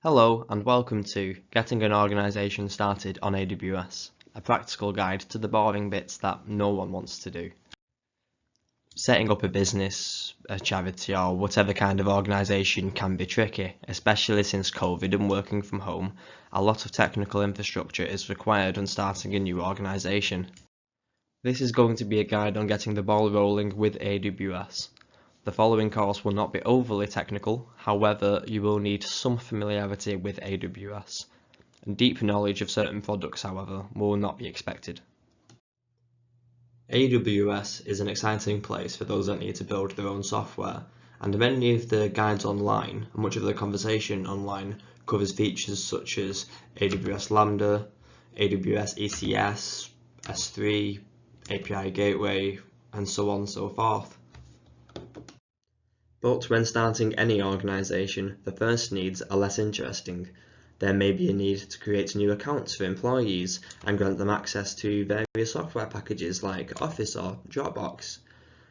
Hello and welcome to Getting an Organisation Started on AWS, a practical guide to the boring bits that no one wants to do. Setting up a business, a charity or whatever kind of organisation can be tricky, especially since COVID and working from home. A lot of technical infrastructure is required when starting a new organisation. This is going to be a guide on getting the ball rolling with AWS. The following course will not be overly technical, however you will need some familiarity with AWS. And deep knowledge of certain products, however, will not be expected. AWS is an exciting place for those that need to build their own software, and many of the guides online, and much of the conversation online, covers features such as AWS Lambda, AWS ECS, S3, API Gateway, and so on and so forth. But when starting any organisation, the first needs are less interesting. There may be a need to create new accounts for employees and grant them access to various software packages like Office or Dropbox.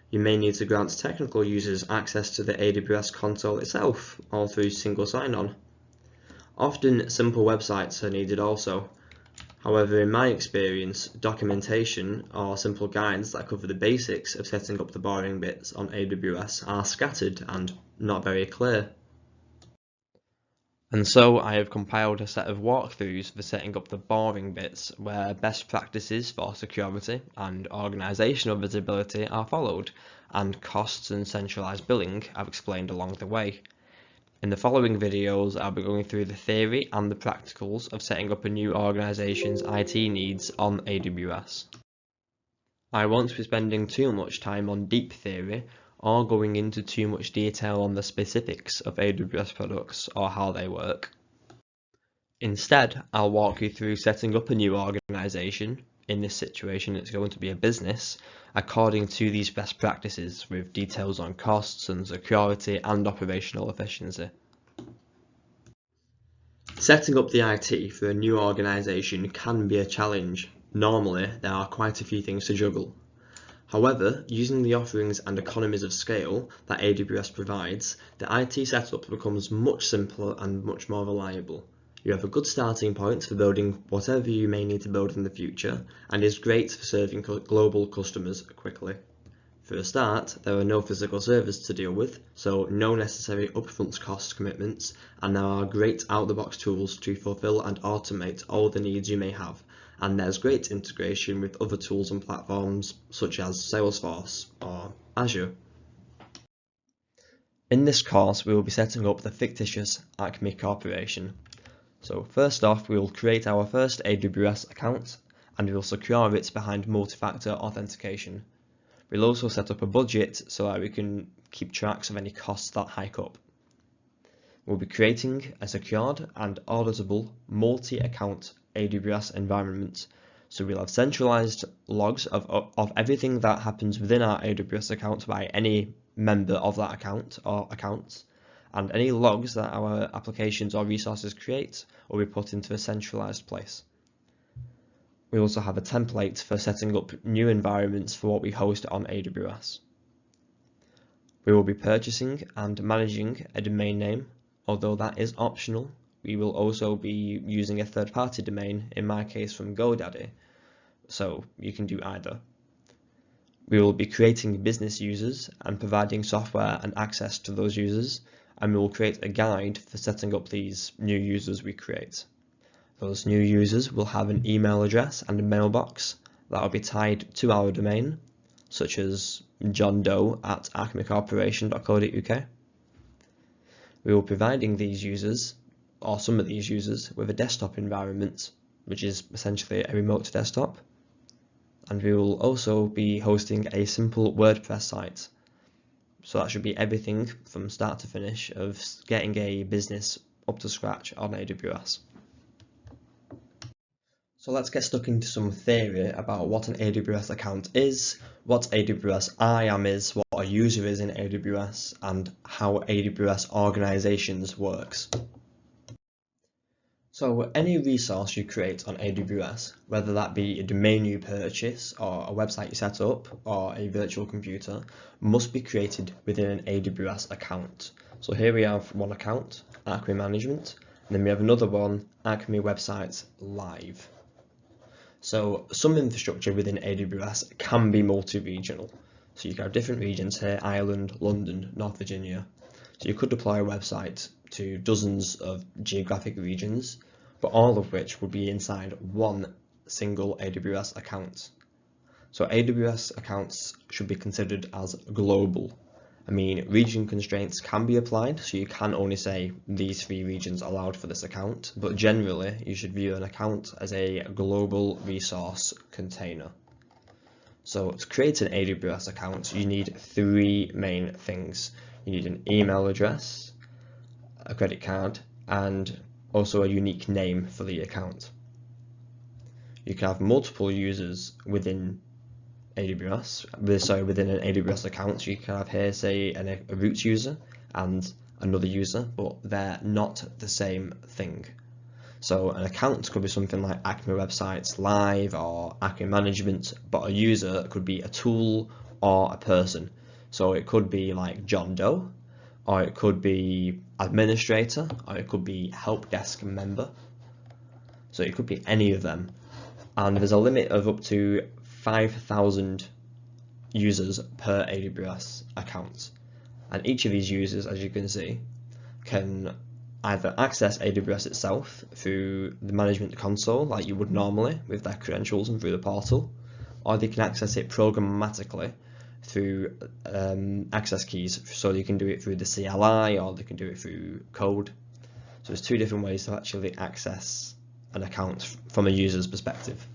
You may need to grant technical users access to the AWS console itself, all through single sign-on. Often simple websites are needed also. However, in my experience, documentation or simple guides that cover the basics of setting up the boring bits on AWS are scattered and not very clear. And so I have compiled a set of walkthroughs for setting up the boring bits where best practices for security and organisational visibility are followed, and costs and centralised billing are explained along the way. In the following videos, I'll be going through the theory and the practicals of setting up a new organisation's IT needs on AWS. I won't be spending too much time on deep theory or going into too much detail on the specifics of AWS products or how they work. Instead, I'll walk you through setting up a new organisation. In this situation, it's going to be a business, according to these best practices with details on costs and security and operational efficiency. Setting up the IT for a new organisation can be a challenge. Normally, there are quite a few things to juggle. However, using the offerings and economies of scale that AWS provides, the IT setup becomes much simpler and much more reliable. You have a good starting point for building whatever you may need to build in the future, and is great for serving global customers quickly. For a start, there are no physical servers to deal with, so no necessary upfront cost commitments, and there are great out-of-the-box tools to fulfill and automate all the needs you may have, and there's great integration with other tools and platforms such as Salesforce or Azure. In this course, we will be setting up the fictitious Acme Corporation. So first off, we will create our first AWS account, and we will secure it behind multi-factor authentication. We'll also set up a budget so that we can keep tracks of any costs that hike up. We'll be creating a secured and auditable multi-account AWS environment. So we'll have centralized logs of everything that happens within our AWS account by any member of that account or accounts, and any logs that our applications or resources create will be put into a centralized place. We also have a template for setting up new environments for what we host on AWS. We will be purchasing and managing a domain name, although that is optional. We will also be using a third-party domain, in my case from GoDaddy, so you can do either. We will be creating business users and providing software and access to those users, and we will create a guide for setting up these new users we create. Those new users will have an email address and a mailbox that will be tied to our domain, such as johndoe@acmecorporation.co.uk. We will be providing these users, or some of these users, with a desktop environment, which is essentially a remote desktop. And we will also be hosting a simple WordPress site. So that should be everything from start to finish of getting a business up to scratch on AWS. So let's get stuck into some theory about what an AWS account is, what AWS IAM is, what a user is in AWS, and how AWS organizations works. So any resource you create on AWS, whether that be a domain you purchase or a website you set up or a virtual computer, must be created within an AWS account. So here we have one account, Acme Management, And then we have another one, Acme Websites Live. So some infrastructure within AWS can be multi-regional. So you can have different regions here, Ireland, London, North Virginia. So you could deploy a website to dozens of geographic regions, but all of which would be inside one single AWS account. So AWS accounts should be considered as global. I mean, region constraints can be applied, so you can only say these 3 regions allowed for this account, but generally you should view an account as a global resource container. So to create an AWS account, you need 3 main things. You need an email address, a credit card, and also a unique name for the account. You can have multiple users within AWS, so within an AWS account, you can have here, say, a root user and another user, but they're not the same thing. So an account could be something like Acme Websites Live or Acme Management, but a user could be a tool or a person. So it could be like John Doe, or it could be administrator, or it could be help desk member. So it could be any of them. And there's a limit of up to 5,000 users per AWS account. And each of these users, as you can see, can either access AWS itself through the management console like you would normally with their credentials and through the portal, or they can access it programmatically through access keys, so you can do it through the CLI or they can do it through code. So there's 2 different ways to actually access an account from a user's perspective.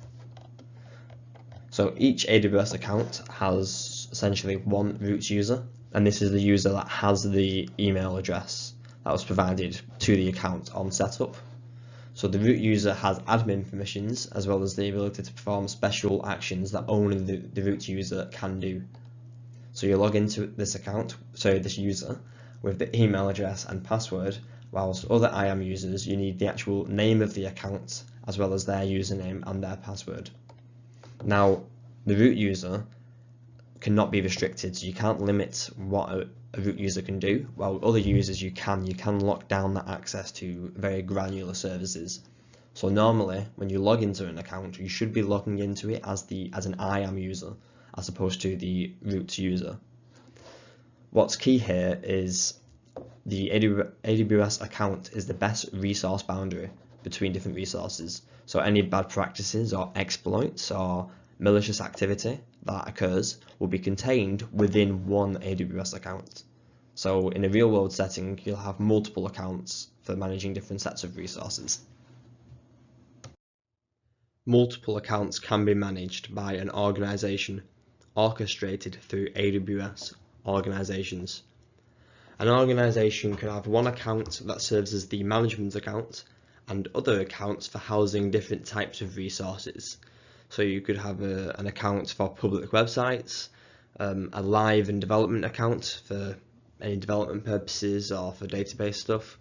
So each AWS account has essentially one root user, and this is the user that has the email address that was provided to the account on setup. So the root user has admin permissions as well as the ability to perform special actions that only the root user can do. So you log into this user with the email address and password, whilst other IAM users, you need the actual name of the account as well as their username and their password. Now, the root user cannot be restricted, so you can't limit what a root user can do, while other users you can lock down that access to very granular services. So normally, when you log into an account, you should be logging into it as an IAM user, as opposed to the root user. What's key here is the AWS account is the best resource boundary between different resources. So any bad practices or exploits or malicious activity that occurs will be contained within one AWS account. So in a real world setting, you'll have multiple accounts for managing different sets of resources. Multiple accounts can be managed by an organization orchestrated through AWS organizations. An organization can have one account that serves as the management account and other accounts for housing different types of resources. So you could have an account for public websites, a live and development account for any development purposes or for database stuff.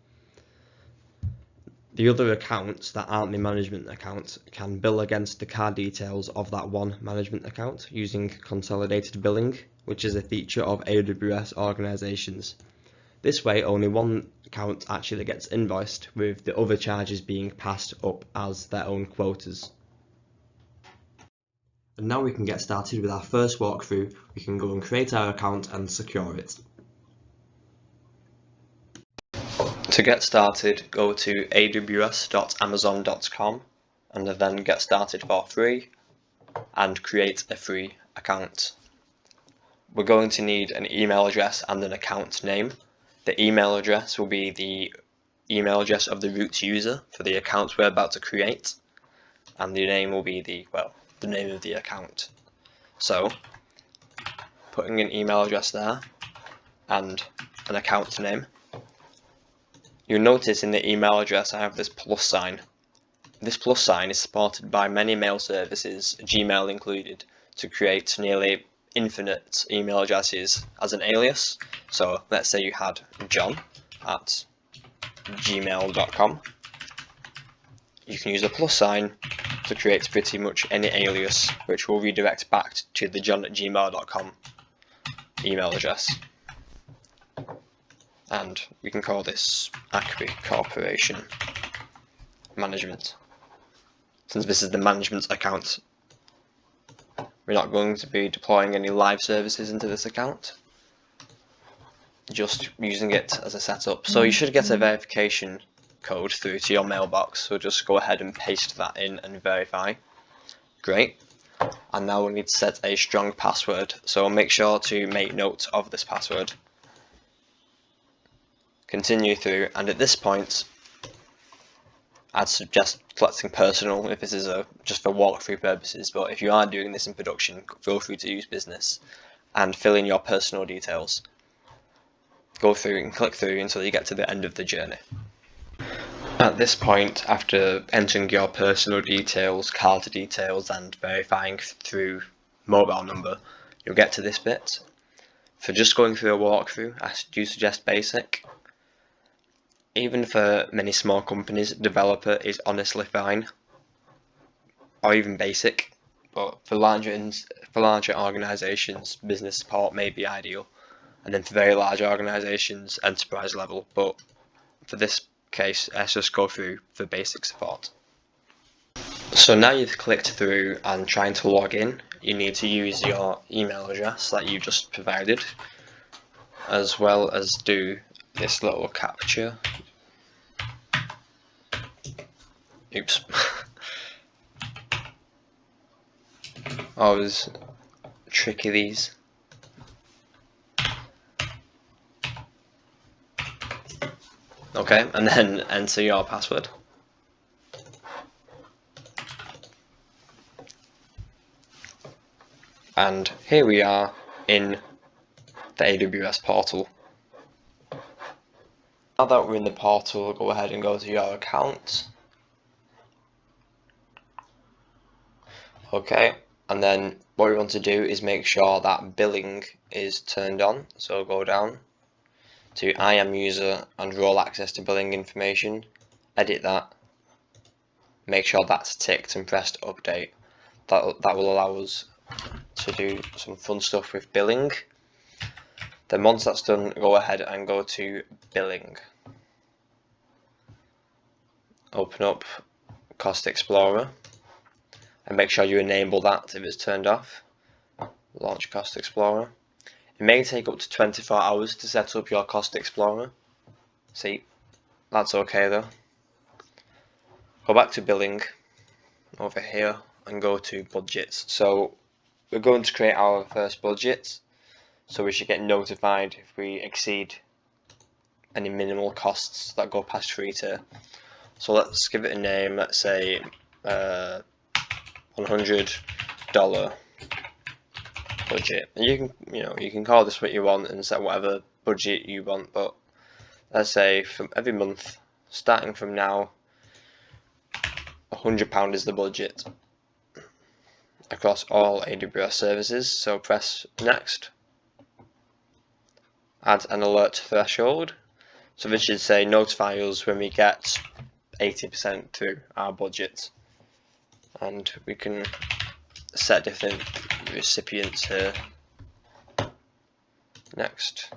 The other accounts that aren't the management account can bill against the card details of that one management account using consolidated billing, which is a feature of AWS organizations. This way, only one account actually gets invoiced, with the other charges being passed up as their own quotas. And now we can get started with our first walkthrough. We can go and create our account and secure it. To get started, go to aws.amazon.com and then get started for free and create a free account. We're going to need an email address and an account name. The email address will be the email address of the root user for the account we're about to create, and the name will be the name of the account. So putting an email address there and an account name. You'll notice in the email address I have this plus sign. This plus sign is supported by many mail services, Gmail included, to create nearly infinite email addresses as an alias. So let's say you had john@gmail.com. You can use a plus sign to create pretty much any alias, which will redirect back to the john@gmail.com email address. And we can call this Acme Corporation. management. Since this is the management account, we're not going to be deploying any live services into this account, just using it as a setup. So you should get a verification code through to your mailbox, so just go ahead and paste that in and verify. Great. And now we need to set a strong password, so make sure to make note of this password. Continue through, and at this point I'd suggest selecting personal if this is just for walkthrough purposes, but if you are doing this in production, feel free to use business and fill in your personal details. Go through and click through until you get to the end of the journey. At this point, after entering your personal details, card details and verifying through mobile number, you'll get to this bit. For just going through a walkthrough, I do suggest basic. Even for many small companies, developer is honestly fine, or even basic, but for larger organisations, business support may be ideal, and then for very large organisations, enterprise level, but for this case, let's just go through for basic support. So now you've clicked through and trying to log in, you need to use your email address that you just provided, as well as do this little captcha. Oops. Always tricky these. Okay, and then enter your password. And here we are in the AWS portal. Now that we're in the portal, go ahead and go to your account. Okay, and then what we want to do is make sure that billing is turned on. So go down to I am user and role access to billing information, edit that, make sure that's ticked and press update. That will allow us to do some fun stuff with billing. Then once that's done, go ahead and go to billing. Open up Cost Explorer and make sure you enable that if it's turned off. Launch Cost Explorer. It may take up to 24 hours to set up your Cost Explorer. See, that's okay though. Go back to billing over here and go to budgets. So we're going to create our first budget, so we should get notified if we exceed any minimal costs that go past free tier. So let's give it a name. Let's say $100 budget. And you can call this what you want and set whatever budget you want, but let's say from every month starting from now, £100 is the budget across all AWS services. So press next. Add an alert threshold. So this should say notify us when we get 80% through our budget, and we can set different recipients here. Next,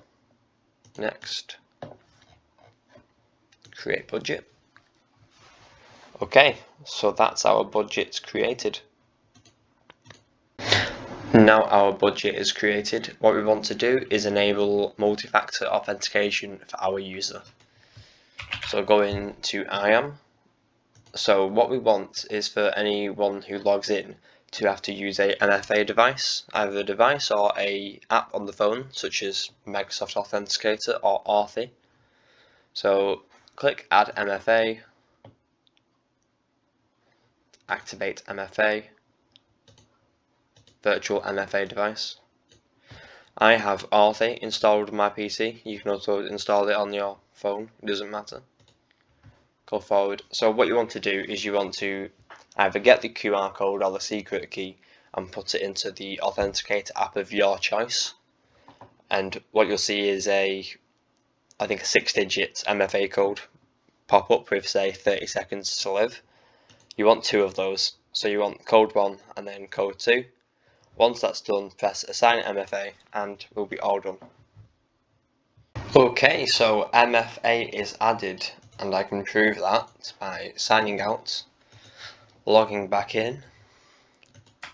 create budget. Okay, so that's our budget created. Now our budget is created, what we want to do is enable multi-factor authentication for our user. So go into IAM. So what we want is for anyone who logs in to have to use a MFA device, either a device or a app on the phone, such as Microsoft Authenticator or Authy. So click Add MFA, activate MFA, virtual MFA device. I have Authy installed on my PC. You can also install it on your phone, it doesn't matter. Go forward. So what you want to do is you want to either get the QR code or the secret key and put it into the Authenticator app of your choice. And what you'll see is I think a 6-digit MFA code pop up with, say, 30 seconds to live. You want 2 of those. So you want code 1 and then code 2. Once that's done, press assign MFA and we'll be all done. Okay, so MFA is added. and I can prove that by signing out, logging back in,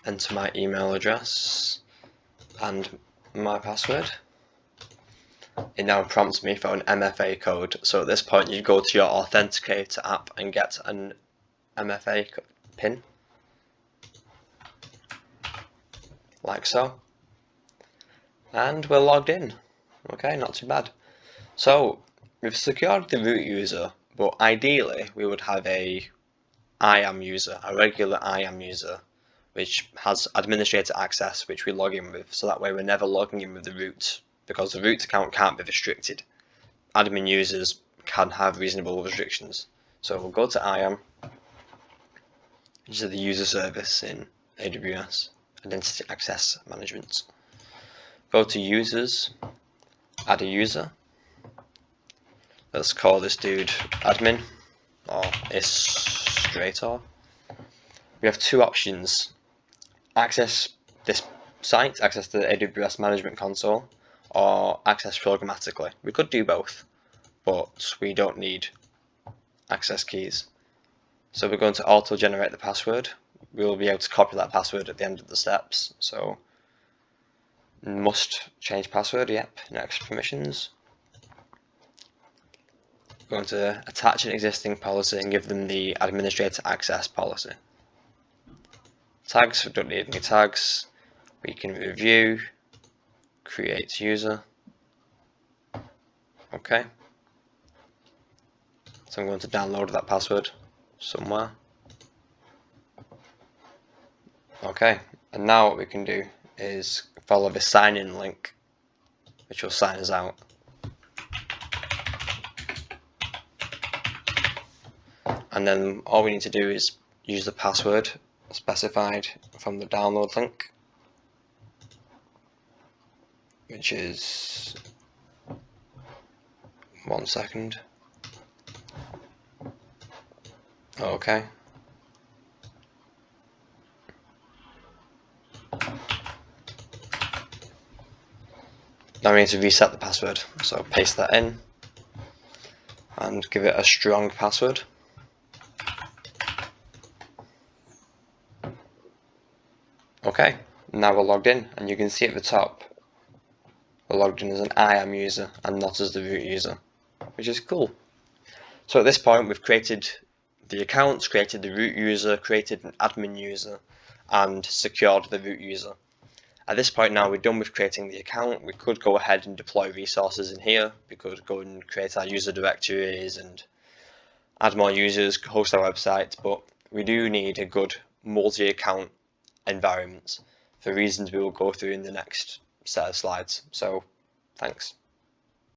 enter my email address and my password. It now prompts me for an MFA code, so at this point you go to your Authenticator app and get an MFA pin, like so, and we're logged in. Okay, not too bad. So we've secured the root user, but ideally we would have a IAM user, a regular IAM user, which has administrator access, which we log in with, so that way we're never logging in with the root, because the root account can't be restricted. Admin users can have reasonable restrictions. So we'll go to IAM, which is the user service in AWS, Identity Access Management. Go to users, add a user. Let's call this dude admin or administrator. We have two options: access this site, access the AWS Management Console, or access programmatically. We could do both, but we don't need access keys. So we're going to auto-generate the password. We'll be able to copy that password at the end of the steps. So must change password, yep, next permissions. We're going to attach an existing policy and give them the administrator access policy. Tags, we don't need any tags. We can review, create user. Okay. So I'm going to download that password somewhere. Okay, and now what we can do is follow the sign-in link, which will sign us out. And then all we need to do is use the password specified from the download link, which is 1 second. Okay. Now we need to reset the password, so paste that in and give it a strong password. Okay, now we're logged in, and you can see at the top we're logged in as an IAM user and not as the root user, which is cool. So at this point we've created the accounts, created the root user, created an admin user, and secured the root user. At this point now we're done with creating the account. We could go ahead and deploy resources in here. We could go and create our user directories and add more users, host our website, but we do need a good multi-account environment for reasons we will go through in the next set of slides. So thanks.